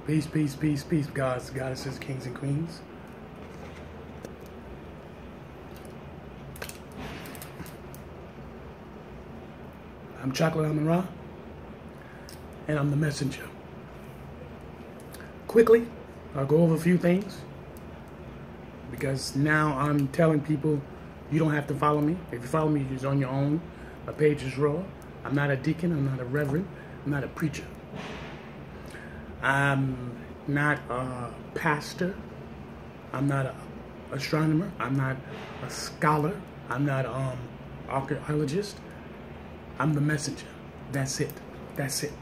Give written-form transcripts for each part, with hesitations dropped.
Peace, peace, peace, peace, gods, goddesses, kings, and queens. I'm Chocolate Amun Ra, and I'm the messenger. Quickly, I'll go over a few things, because now I'm telling people you don't have to follow me. If you follow me, it's on your own. My page is raw. I'm not a deacon, I'm not a reverend, I'm not a preacher. I'm not a pastor. I'm not an astronomer. I'm not a scholar. I'm not an archaeologist. I'm the messenger. That's it. That's it.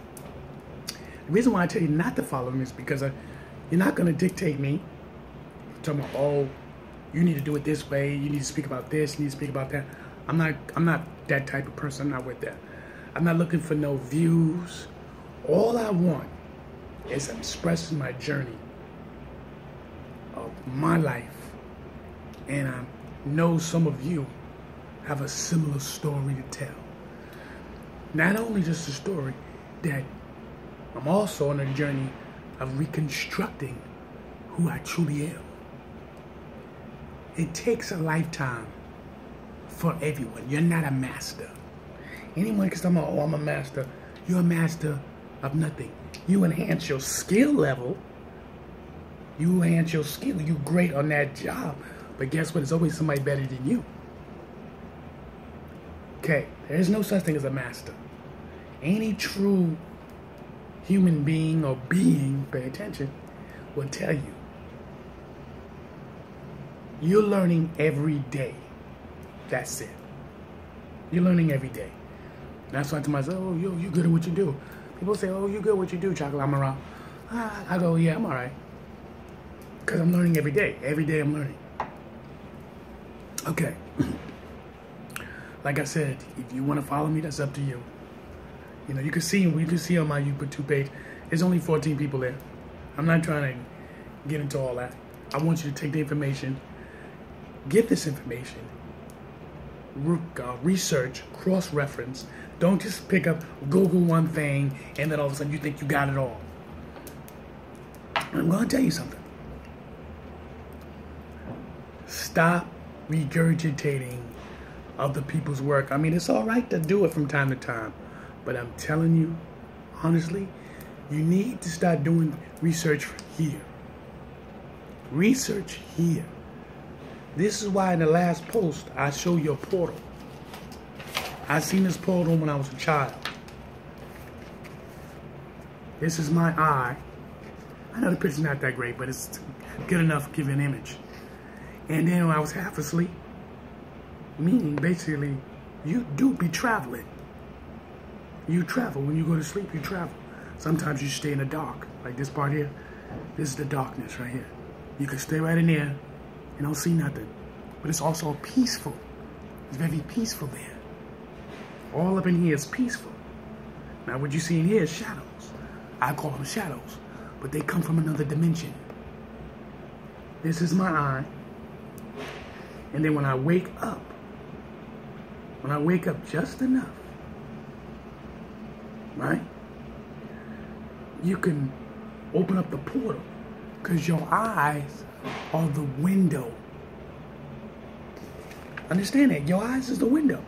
The reason why I tell you not to follow me is because you're not going to dictate me. You're talking about, oh, you need to do it this way. You need to speak about this. You need to speak about that. I'm not that type of person. I'm not with that. I'm not looking for no views. All I want is expressing my journey of my life. And I know some of you have a similar story to tell. Not only just a story, that I'm also on a journey of reconstructing who I truly am. It takes a lifetime for everyone. You're not a master. Anyone can say, oh, I'm a master. You're a master of nothing. You enhance your skill level. You enhance your skill. You're great on that job. But guess what? There's always somebody better than you. Okay, there's no such thing as a master. Any true human being or being, pay attention, will tell you. You're learning every day. That's it. You're learning every day. That's why I tell myself, oh, you good at what you do. People say, oh, you good at what you do, Chocolate Amun Ra. I go, yeah, I'm all right. Because I'm learning every day. Every day I'm learning. Okay. Like I said, if you want to follow me, that's up to you. You know, you can see on my YouTube page, there's only 14 people there. I'm not trying to get into all that. I want you to take the information, get this information, research, cross-reference. Don't just pick up, Google one thing, and then all of a sudden you think you got it all. I'm going to tell you something. Stop regurgitating other people's work. I mean, it's all right to do it from time to time, but I'm telling you, honestly, you need to start doing research here. Research here. This is why in the last post, I show you a portal. I seen this portal when I was a child. This is my eye. I know the picture's not that great, but it's good enough to give an image. And then when I was half asleep, meaning basically, you do be traveling. You travel. When you go to sleep, you travel. Sometimes you stay in the dark. Like this part here. This is the darkness right here. You can stay right in there and don't see nothing. But it's also peaceful. It's very peaceful there. All up in here is peaceful. Now what you see in here is shadows. I call them shadows. But they come from another dimension. This is my eye. And then when I wake up just enough, right? You can open up the portal because your eyes are the window. Understand that? Your eyes is the window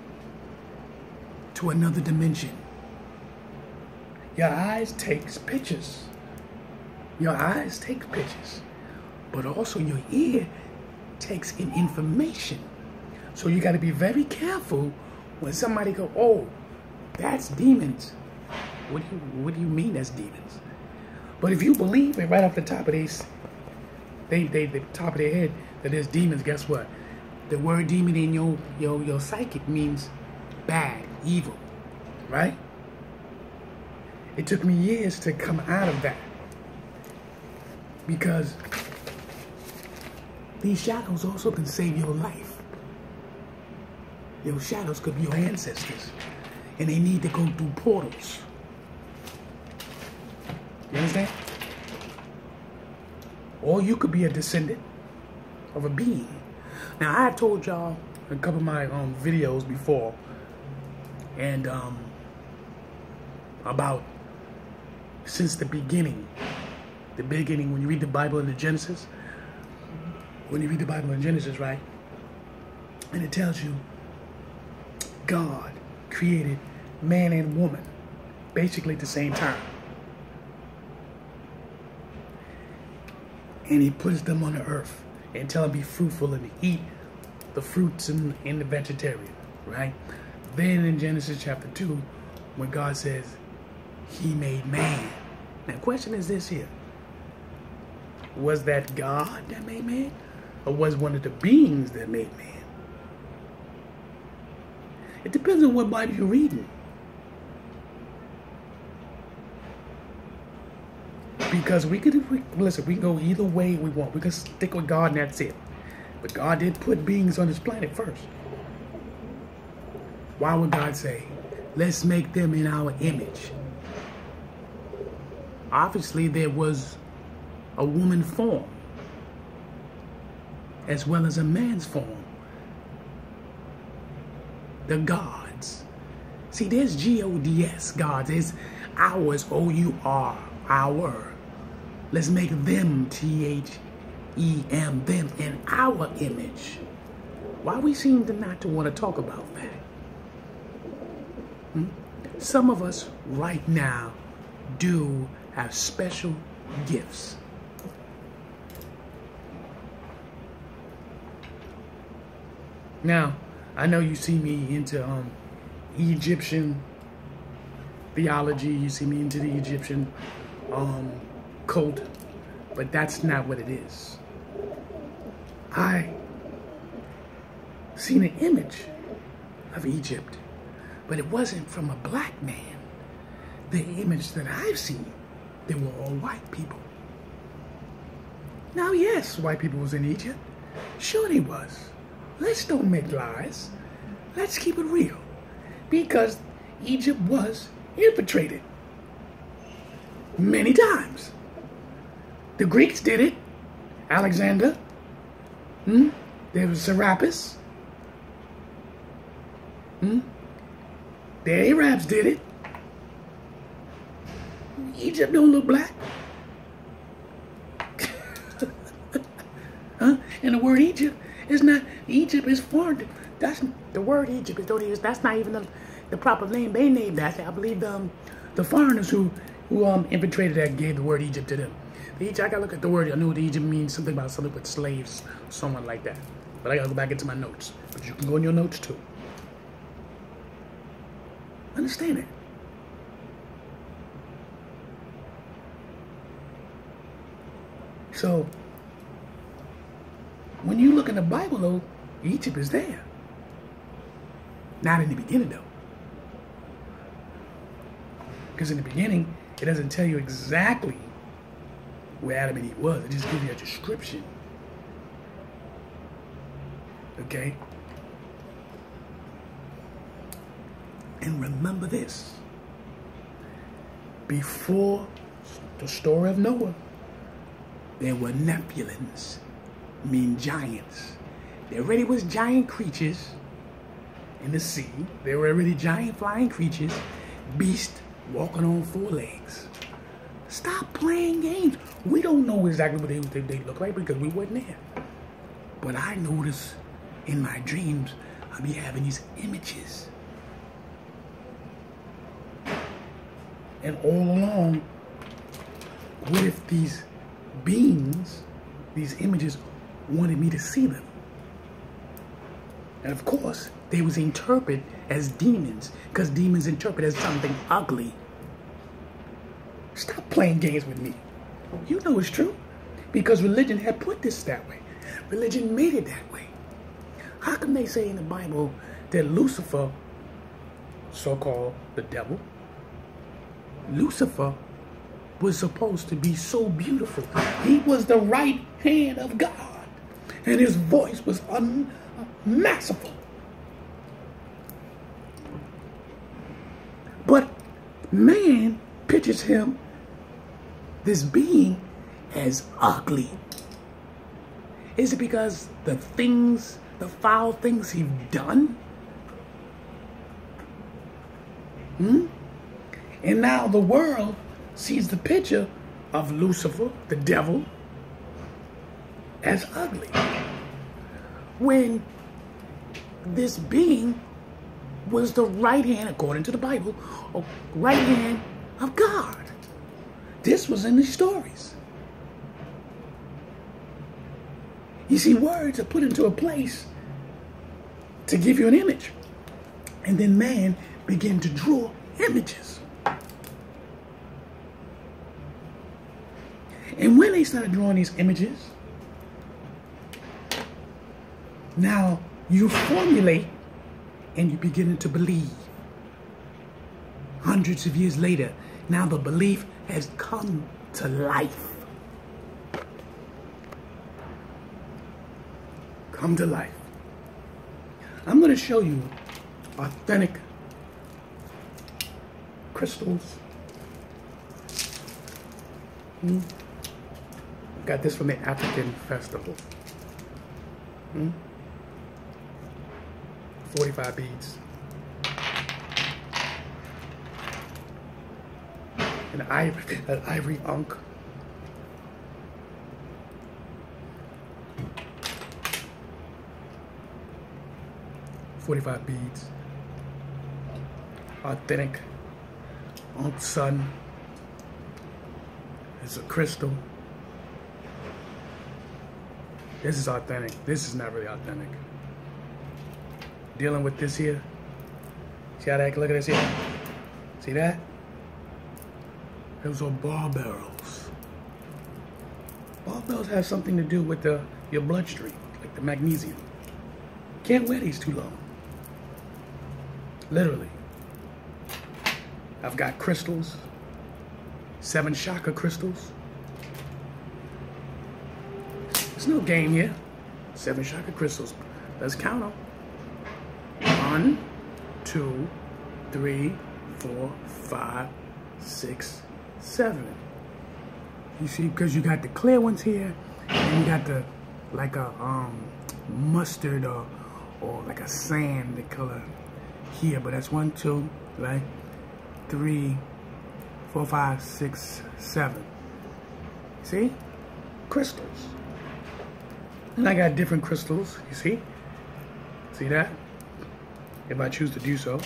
to another dimension. Your eyes takes pictures. Your eyes take pictures. But also your ear takes in information. So you got to be very careful when somebody go, oh, that's demons. What do you mean that's demons? But if you believe it right off the top of the top of their head that there's demons, guess what? The word demon in your psychic means bad, evil, right? It took me years to come out of that because these shadows also can save your life. Your shadows could be your ancestors, and they need to go through portals. You understand? Or you could be a descendant of a being. Now, I told y'all in a couple of my videos before, and about since the beginning, the beginning, when you read the Bible in the Genesis, right, and it tells you God created man and woman basically at the same time. And he puts them on the earth and tell them be fruitful and eat the fruits and the vegetarian, right? Then in Genesis chapter 2, when God says he made man. Now the question is this here. Was that God that made man? Or was one of the beings that made man? It depends on what Bible you're reading. Because we can go either way we want. We can stick with God and that's it. But God did put beings on this planet first. Why would God say, let's make them in our image? Obviously, there was a woman form as well as a man's form. The gods. See, there's G-O-D-S, gods. There's ours, O-U-R, our. Let's make them, T-H-E-M, them, in our image. Why we seem to not to want to talk about that? Some of us right now do have special gifts. Now, I know you see me into Egyptian theology. You see me into the Egyptian cult, but that's not what it is. I seen an image of Egypt, but it wasn't from a black man. The image that I've seen, they were all white people. Now, yes, white people was in Egypt. Sure they was. Let's don't make lies. Let's keep it real. Because Egypt was infiltrated many times. The Greeks did it. Alexander. There was Serapis. The Arabs did it. Egypt don't look black. And the word Egypt is not, Egypt is foreign. That's the word Egypt is that's not even the proper name they named that. I believe the foreigners who infiltrated that gave the word Egypt to them. I gotta look at the word. I know the Egypt means something about something with slaves, someone like that. But I gotta go back into my notes. But you can go in your notes too. Understand it. So, when you look in the Bible, though, Egypt is there. Not in the beginning, though. Because in the beginning, it doesn't tell you exactly where Adam and Eve was. It just gives you a description. Okay? And remember this. Before the story of Noah, there were Nephilims, mean giants. There already was giant creatures in the sea. There were already giant flying creatures, beasts walking on four legs. Stop playing games. We don't know exactly what they look like because we weren't there. But I notice in my dreams, I'll be having these images. And all along, what if these beings, these images, wanted me to see them? And of course, they was interpreted as demons, because demons interpret as something ugly. Stop playing games with me. You know it's true, because religion had put this that way. Religion made it that way. How come they say in the Bible that Lucifer, so-called the devil, Lucifer was supposed to be so beautiful. He was the right hand of God, and his voice was unmasterful. But man pictures him, this being, as ugly. Is it because the things, the foul things he's done? And now the world sees the picture of Lucifer, the devil, as ugly. When this being was the right hand, according to the Bible, or right hand of God. This was in the stories. You see, words are put into a place to give you an image. And then man began to draw images. And when they started drawing these images, now you formulate and you begin to believe. Hundreds of years later, now the belief has come to life. Come to life. I'm going to show you authentic crystals. Got this from the African festival. 45 beads. An ivory ankh. $45 beads. Authentic ankh sun. It's a crystal. This is authentic. This is not really authentic. Dealing with this here. See how that, look at this here. See that? Those are bar barrels. Bar barrels have something to do with your bloodstream, like the magnesium. Can't wear these too long. Literally. I've got crystals. 7 chakra crystals. There's no game here. 7 chakra crystals. Let's count them. 1, 2, 3, 4, 5, 6, 7. You see, because you got the clear ones here, and you got the like a mustard or like a sand color here. But that's 1, 2, right? 3, 4, 5, 6, 7. See? Crystals. And I got different crystals, you see? See that? If I choose to do so.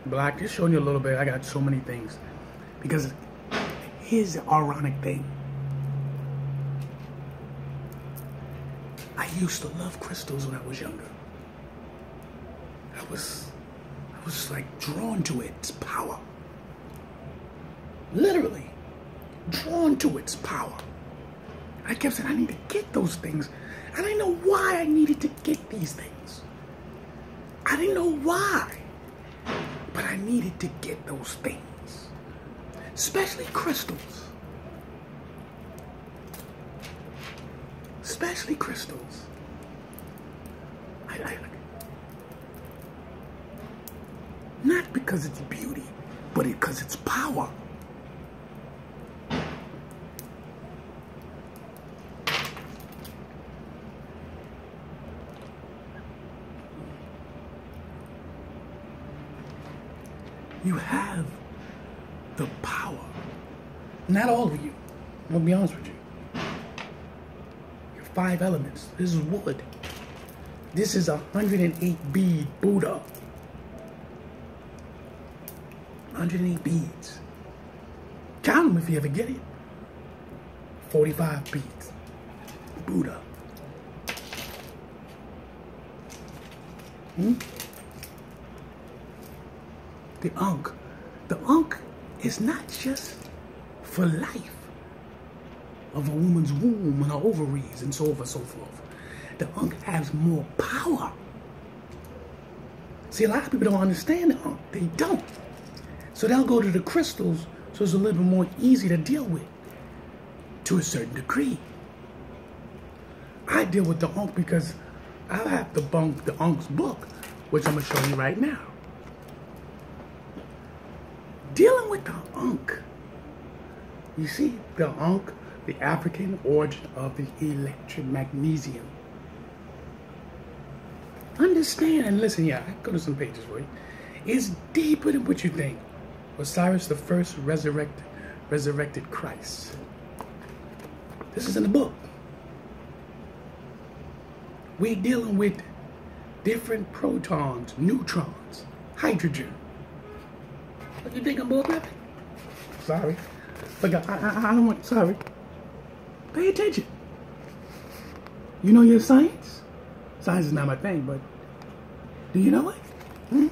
Black, just showing you a little bit. I got so many things. Because here's the ironic thing. I used to love crystals when I was younger. I was like drawn to its power. Literally drawn to its power. I kept saying, I need to get those things. I didn't know why I needed to get these things. I didn't know why. But I needed to get those things. Especially crystals. Especially crystals. Not because it's beauty, but because it's power. You have the power. Not all of you. I'm gonna be honest with you. Your 5 elements. This is wood. This is a 108 bead Buddha. 108 beads. Count them if you ever get it. 45 beads. Buddha. The ankh. The ankh is not just for life of a woman's womb and her ovaries and so on and so forth. The ankh has more power. See, a lot of people don't understand the ankh. They don't. So they'll go to the crystals, so it's a little bit more easy to deal with, to a certain degree. I deal with the ankh because I have the ankh's book, which I'm going to show you right now. Dealing with the ankh. You see, the ankh, the African origin of the electromagnesium. Understand and listen, yeah, I can go to some pages for you. It's deeper than what you think. Osiris the first resurrected resurrected Christ. This is in the book. We're dealing with different protons, neutrons, hydrogen. What, you think I'm bullcrapping? Sorry. Look, I don't want, sorry. Pay attention. You know your science? Science is not my thing, but do you know it? Hmm?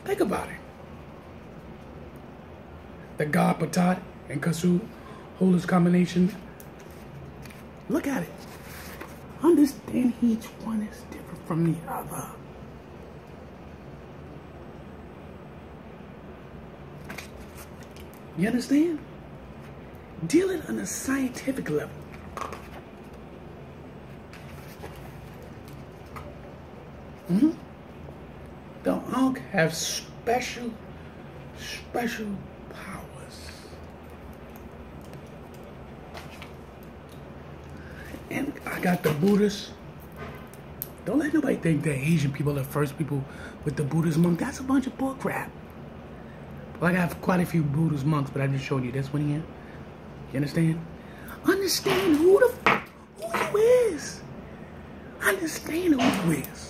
Think about it. The God Patat and Kasu hold this combination. Look at it. Understand each one is different from the other. You understand? Dealing on a scientific level. Mm-hmm. The Ankh have special powers. And I got the Buddhists. Don't let nobody think that Asian people are the first people with the Buddhist monk. That's a bunch of bullcrap. Well, I got quite a few Buddhist monks, but I just showed you this one here. You understand? Understand who you is. Understand who you is.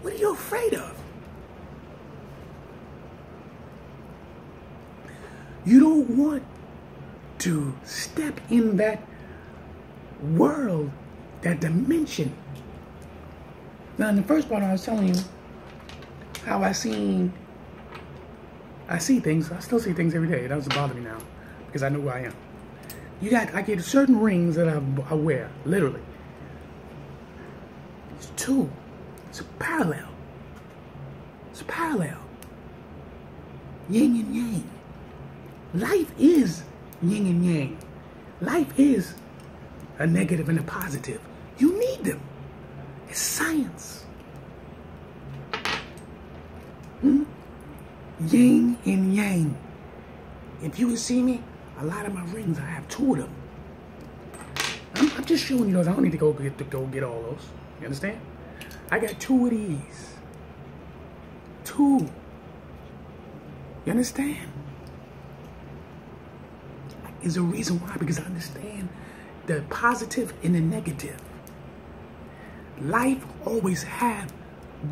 What are you afraid of? You don't want to step in that world, that dimension. Now, in the first part, I was telling you how I see things. I still see things every day. It doesn't bother me now because I know who I am. I get certain rings that I wear, literally. It's two. It's a parallel. It's a parallel. Yin and yang. Life is yin and yang. Life is a negative and a positive. You need them. It's science. Yin and yang. If you would see me, a lot of my rings, I have two of them. I'm just showing you those. I don't need to go get all those. You understand? I got two of these. Two. You understand? Is a reason why, because I understand the positive and the negative. Life always have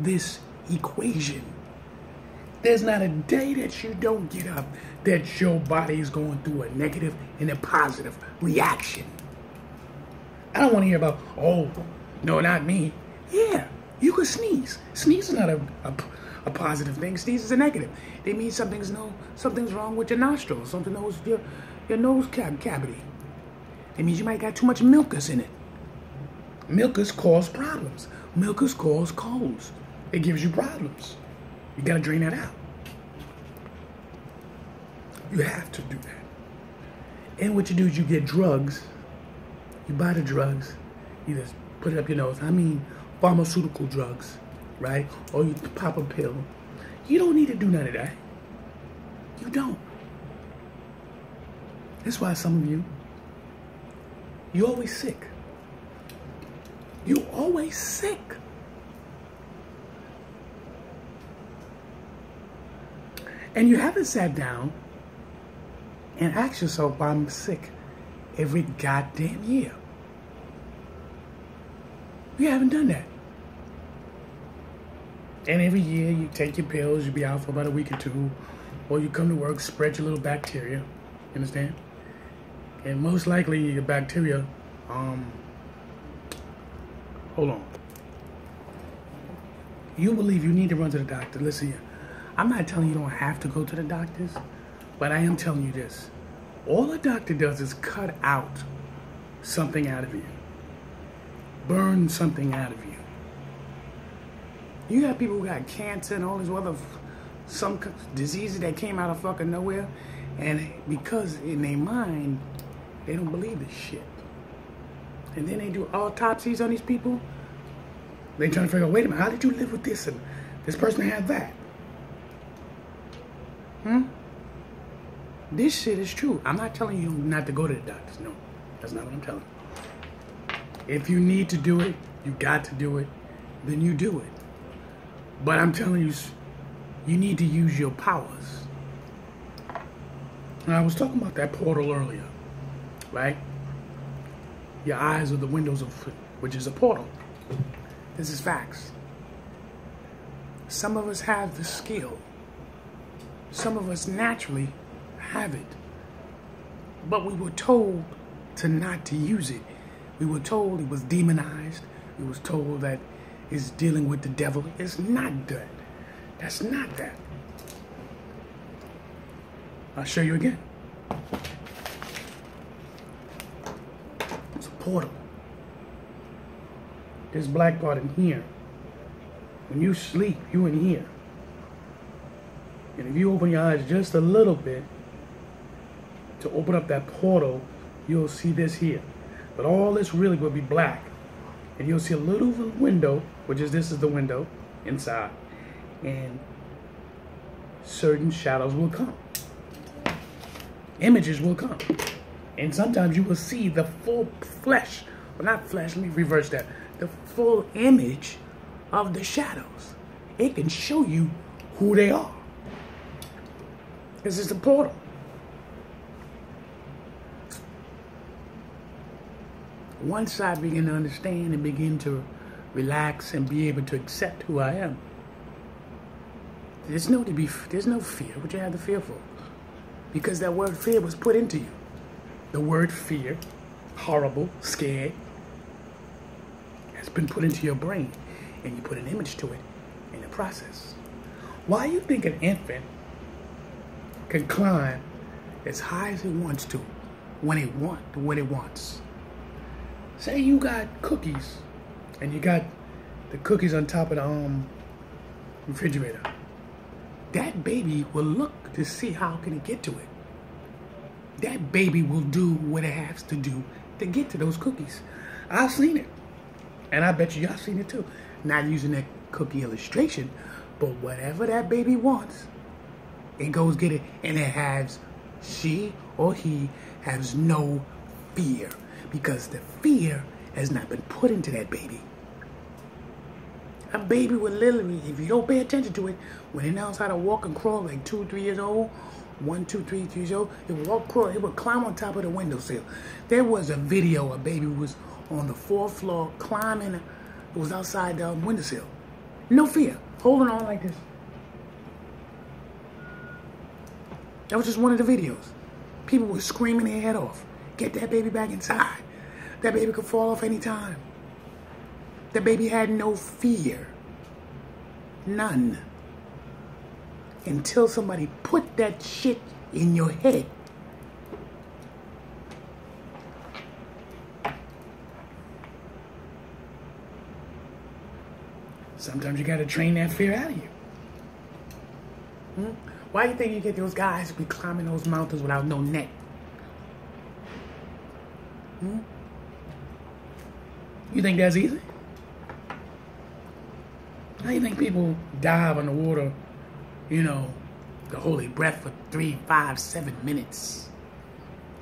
this equation. There's not a day that you don't get up that your body is going through a negative and a positive reaction. I don't want to hear about, oh, no, not me. Yeah, you could sneeze. Sneeze is not a positive thing. Sneeze is a negative. It means something's wrong with your nostrils, something knows your nose cavity. It means you might got too much mucus in it. Mucus cause problems. Mucus cause colds. It gives you problems. You gotta drain that out. You have to do that. And what you do is you get drugs. You buy the drugs. You just put it up your nose. I mean pharmaceutical drugs, right? Or you pop a pill. You don't need to do none of that. You don't. That's why some of you're always sick. You're always sick. And you haven't sat down and asked yourself why I'm sick every goddamn year. You haven't done that. And every year you take your pills, you be out for about a week or two, or you come to work, spread your little bacteria. You understand? And most likely your bacteria, hold on. You believe you need to run to the doctor. Listen here. I'm not telling you don't have to go to the doctors, but I am telling you this. All a doctor does is cut out something out of you. Burn something out of you. You got people who got cancer and all these other some diseases that came out of fucking nowhere, and because in their mind, they don't believe this shit. And then they do autopsies on these people. They trying to figure out, wait a minute, how did you live with this and this person had that? This shit is true. I'm not telling you not to go to the doctors. No, that's not what I'm telling you. If you need to do it, you got to do it. then you do it. But I'm telling you, you need to use your powers. And I was talking about that portal earlier, right? Your eyes are the windows of, which is a portal. This is facts. Some of us have the skill. Some of us naturally have it. But we were told not to use it. We were told it was demonized. We was told that it's dealing with the devil. It's not that. That's not that. I'll show you again. It's a portal. This black part in here. When you sleep, you in here. And if you open your eyes just a little bit to open up that portal, you'll see this here. But all this really will be black. And you'll see a little window, which is this is the window inside. And certain shadows will come. Images will come. And sometimes you will see the full flesh. Well, not flesh, let me reverse that. The full image of the shadows. It can show you who they are. This is the portal. Once I begin to understand and begin to relax and be able to accept who I am, there's no fear. What you have to fear for? Because that word fear was put into you. The word fear, horrible, scared, has been put into your brain, and you put an image to it in the process. Why you think an infant can climb as high as it wants to when it wants? Say you got cookies, and you got the cookies on top of the refrigerator. That baby will look to see how can it get to it. That baby will do what it has to do to get to those cookies. I've seen it. And I bet you y'all seen it too. Not using that cookie illustration, but whatever that baby wants, it goes get it. And it has, she or he has no fear. Because the fear has not been put into that baby. A baby will literally, if you don't pay attention to it, when it knows how to walk and crawl like 2 or 3 years old, 1, 2, 3 years old, it would walk, crawl, it would climb on top of the windowsill. There was a video, a baby was on the 4th floor climbing, it was outside the windowsill. No fear, holding on like this. That was just one of the videos. People were screaming their head off. Get that baby back inside. That baby could fall off anytime. That baby had no fear. None. Until somebody put that shit in your head. Sometimes you gotta train that fear out of you. Why do you think you get those guys who be climbing those mountains without no net? You think that's easy? How do you think people dive underwater, you know, the holy breath for 3, 5, 7 minutes?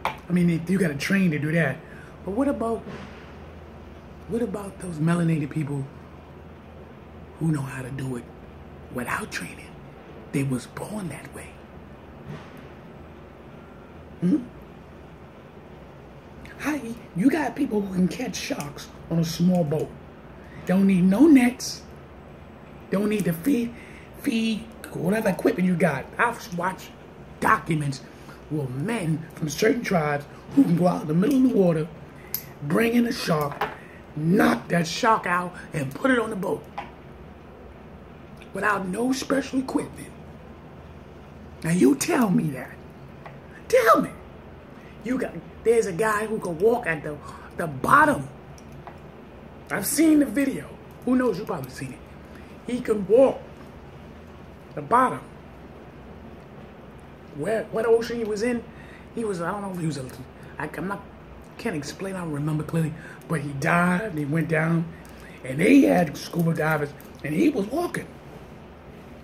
I mean, you got to train to do that. But what about those melanated people who know how to do it without training? They was born that way. You got people who can catch sharks on a small boat. Don't need no nets. Don't need to feed whatever equipment you got. I've watched documents where men from certain tribes who can go out in the middle of the water, bring in a shark, knock that shark out, and put it on the boat without no special equipment. Now you tell me that. Tell me. There's a guy who can walk at the bottom. I've seen the video. Who knows? You probably seen it. He can walk the bottom. What ocean he was in? He was, I don't know if he was can't explain, I don't remember clearly, but he dived, he went down, and they had scuba divers, and he was walking.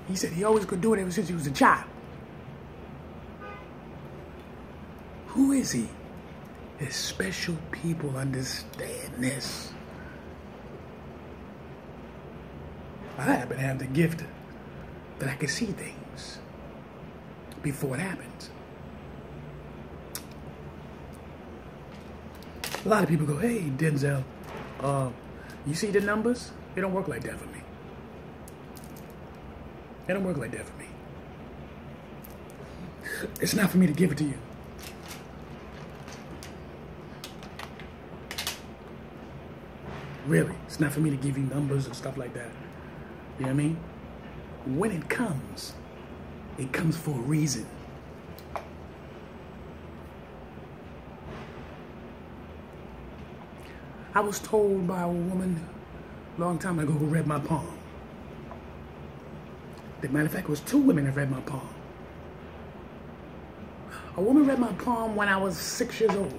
He said he always could do it ever since he was a child. Who is he? There's special people understand this. I happen to have the gift that I can see things before it happens. A lot of people go, hey, Denzel, you see the numbers? It don't work like that for me. It don't work like that for me. It's not for me to give it to you. Really, it's not for me to give you numbers and stuff like that. You know what I mean? When it comes for a reason. I was told by a woman a long time ago who read my palm. As a matter of fact, it was 2 women that read my palm. A woman read my palm when I was 6 years old.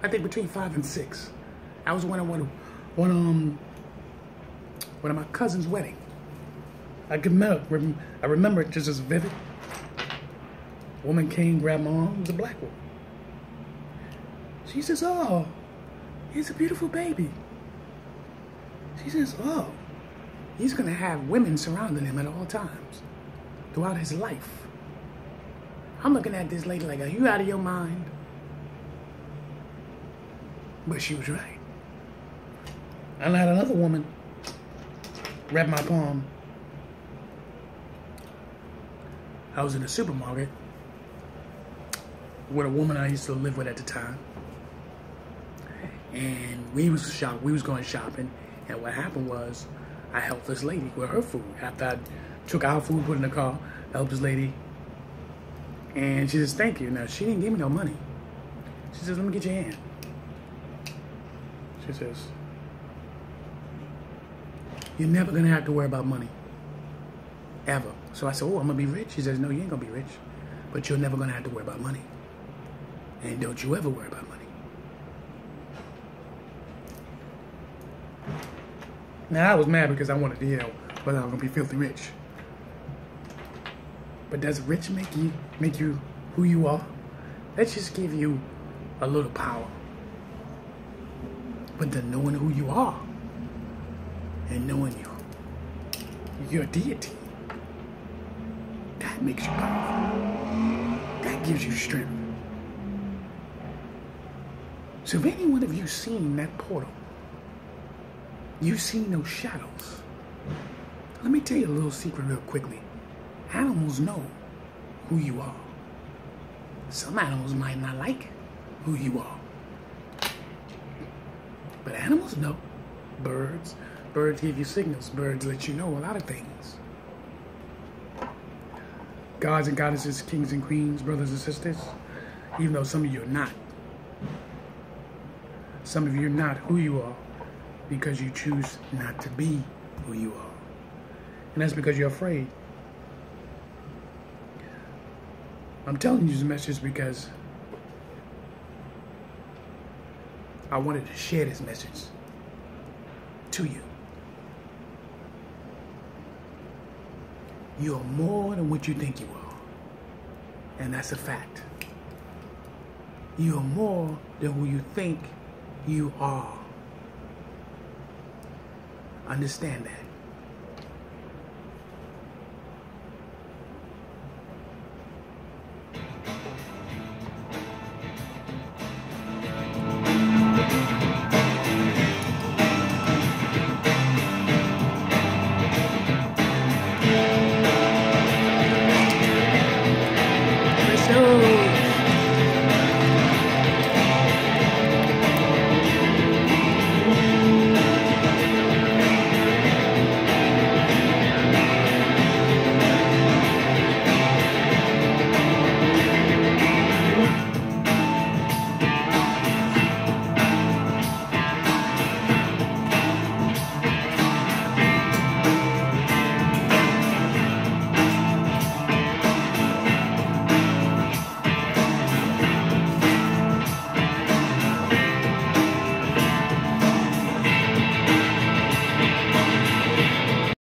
I think between 5 and 6. I was one of my cousin's wedding. I remember it just as vivid. A woman came, grabbed my arm. It was a black woman. She says, "Oh, he's a beautiful baby." She says, "Oh, he's going to have women surrounding him at all times throughout his life." I'm looking at this lady like, are you out of your mind? But she was right. And I had another woman grab my palm. I was in a supermarket with a woman I used to live with at the time. And we was going shopping. And what happened was, I helped this lady with her food. After I took our food, put it in the car, helped this lady. And she says, "Thank you." Now, she didn't give me no money. She says, "Let me get your hand." She says, "You're never going to have to worry about money. Ever." So I said, "Oh, I'm going to be rich?" She says, "No, you ain't going to be rich. But you're never going to have to worry about money. And don't you ever worry about money." Now, I was mad because I wanted to hear whether I'm going to be filthy rich. But does rich make you who you are? Let's just give you a little power. But then knowing who you are and knowing your deity, that makes you powerful. That gives you strength. So if any one of you seen that portal, you seen those shadows, let me tell you a little secret real quickly. Animals know who you are. Some animals might not like who you are. But animals know. Birds give you signals. Birds let you know a lot of things. Gods and goddesses, kings and queens, brothers and sisters, even though some of you are not. Some of you are not who you are because you choose not to be who you are. And that's because you're afraid. I'm telling you this message because I wanted to share this message to you. You are more than what you think you are. And that's a fact. You are more than who you think you are. Understand that.